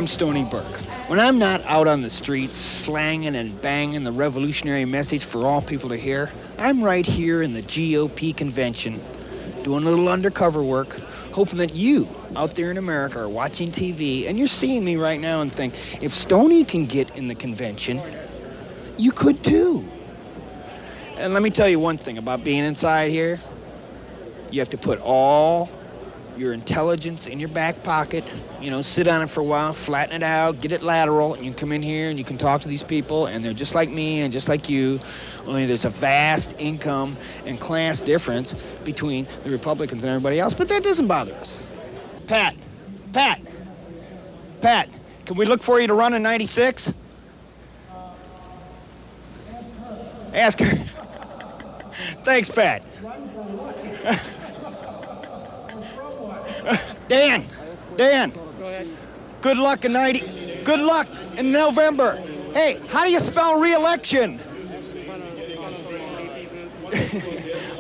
I'm Stoney Burke. When I'm not out on the streets slanging and banging the revolutionary message for all people to hear, I'm right here in the GOP convention doing a little undercover work, hoping that you out there in America are watching TV and you're seeing me right now and think, if Stoney can get in the convention, you could too. And let me tell you one thing about being inside here. You have to put all your intelligence in your back pocket, sit on it for a while, flatten it out, get it lateral, and you come in here and you can talk to these people, and they're just like me and just like you, only there's a vast income and class difference between the Republicans and everybody else, but that doesn't bother us. Pat, can we look for you to run in 96? Ask her. Thanks, Pat. Dan, good luck in November. Hey, how do you spell re-election?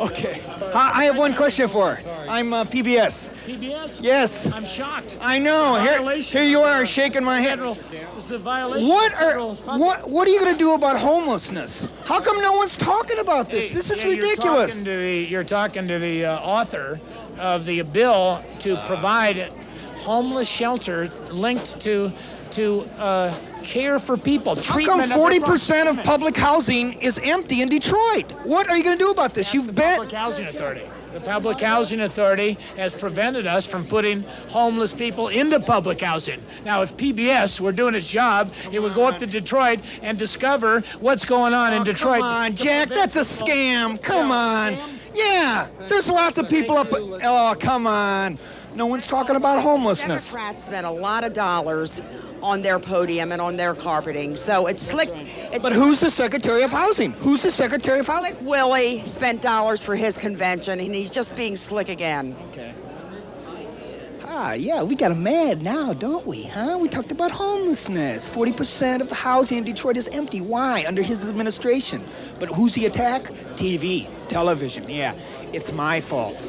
Okay. I have one question for her. I'm PBS. PBS? Yes. I'm shocked. I know. Here you are shaking my head. This is a violation. What are you going to do about homelessness? How come no one's talking about this? This is ridiculous. You're talking to the author of the bill to provide homeless shelter linked to care for people. How come 40% of public housing is empty in Detroit? What are you going to do about this? That's the Public Housing Authority. The Public Housing Authority has prevented us from putting homeless people into public housing. Now, if PBS were doing its job, it would go up to Detroit and discover what's going on in Detroit. Come on, Jack, that's a scam. Come on. Yeah, there's lots of people up. Oh, come on. No one's talking about homelessness. Democrats spent a lot of dollars on their podium and on their carpeting, so it's slick. But who's the Secretary of Housing? Who's the Secretary of Housing? Slick Willie spent dollars for his convention, and he's just being slick again. Okay. Yeah, we got him mad now, don't we, huh? We talked about homelessness. 40% of the housing in Detroit is empty. Why? Under his administration. But who's the attack? TV, television. Yeah, it's my fault.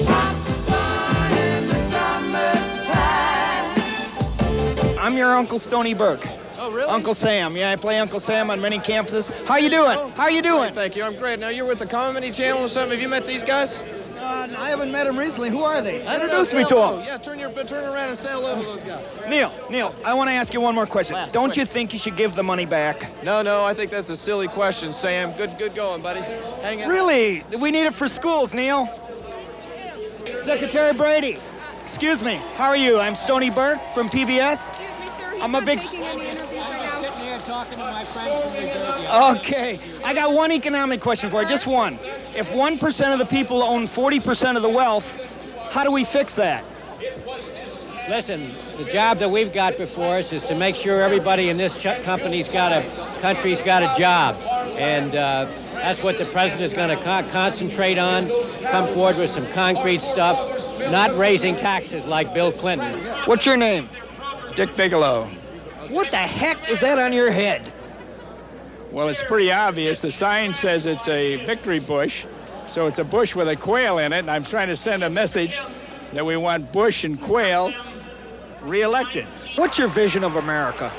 I'm your Uncle Stoney Burke. Oh, really? Uncle Sam. Yeah, I play Uncle Sam on many campuses. How you doing? How you doing? Great, thank you. I'm great. Now, you're with the Comedy Channel or something. Have you met these guys? I haven't met them recently. Who are they? Introduce me to them. Yeah, turn around and say hello to those guys. Neil, I want to ask you one more question. Don't you think you should give the money back? No, I think that's a silly question, Sam. Good going, buddy. Hang in. Really? We need it for schools, Neil. Secretary Brady. Excuse me. How are you? I'm Stoney Burke from PBS. I'm a big. Okay, I got one economic question for you, just one. If 1% of the people own 40% of the wealth, how do we fix that? Listen, the job that we've got before us is to make sure everybody in this country's got a job, and that's what the president is going to concentrate on. Come forward with some concrete stuff, not raising taxes like Bill Clinton. What's your name? Dick Bigelow. What the heck is that on your head? Well, it's pretty obvious. The sign says it's a victory bush, so it's a bush with a quail in it, and I'm trying to send a message that we want Bush and Quail reelected. What's your vision of America?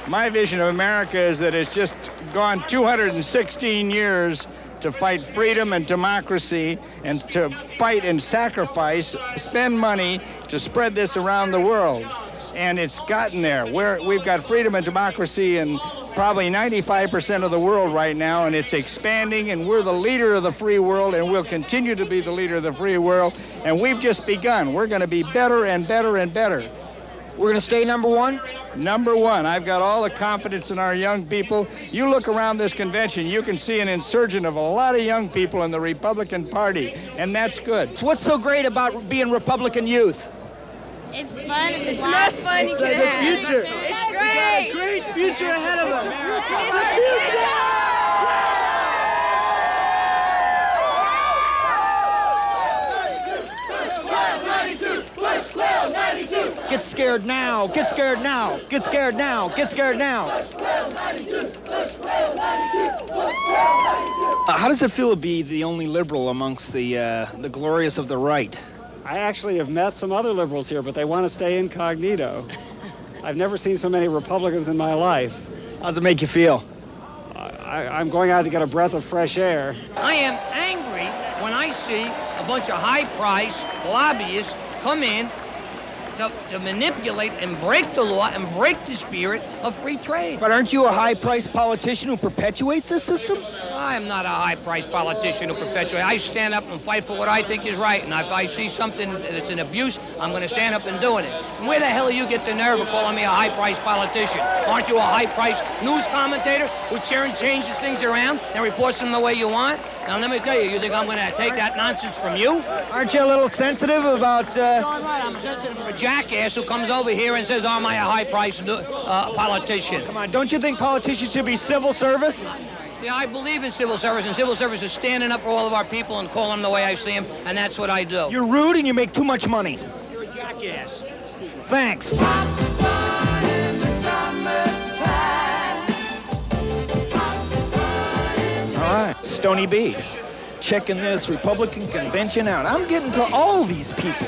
My vision of America is that it's just gone 216 years to fight freedom and democracy and to fight and sacrifice, spend money to spread this around the world. And it's gotten there. We've got freedom and democracy in probably 95% of the world right now, and it's expanding, and we're the leader of the free world, and we'll continue to be the leader of the free world, and we've just begun. We're going to be better and better and better. We're going to stay number one? Number one. I've got all the confidence in our young people. You look around this convention, you can see an insurgent of a lot of young people in the Republican Party, and that's good. What's so great about being Republican youth? It's fun. It's the most fun you can have. Future. It's great. Great future ahead of us. It's the future. Get scared now. Get scared now. Get scared now. Get scared now. How does it feel to be the only liberal amongst the glorious of the right? I actually have met some other liberals here, but they want to stay incognito. I've never seen so many Republicans in my life. How's it make you feel? I'm going out to get a breath of fresh air. I am angry when I see a bunch of high-priced lobbyists come in to manipulate and break the law and break the spirit of free trade. But aren't you a high-priced politician who perpetuates this system? I am not a high-priced politician who perpetuates. I stand up and fight for what I think is right, and if I see something that's an abuse, I'm going to stand up and do it. And where the hell you get the nerve of calling me a high-priced politician? Aren't you a high-priced news commentator who changes things around and reports them the way you want? Now, let me tell you, you think I'm going to take that nonsense from you? Aren't you a little sensitive about... Darn right, I'm sensitive for a jackass who comes over here and says, am I a high-priced politician? Come on, don't you think politicians should be civil service? Yeah, I believe in civil service, and civil service is standing up for all of our people and calling them the way I see them, and that's what I do. You're rude and you make too much money. You're a jackass. Thanks. All right, Stoney B, checking this Republican convention out. I'm getting to all these people.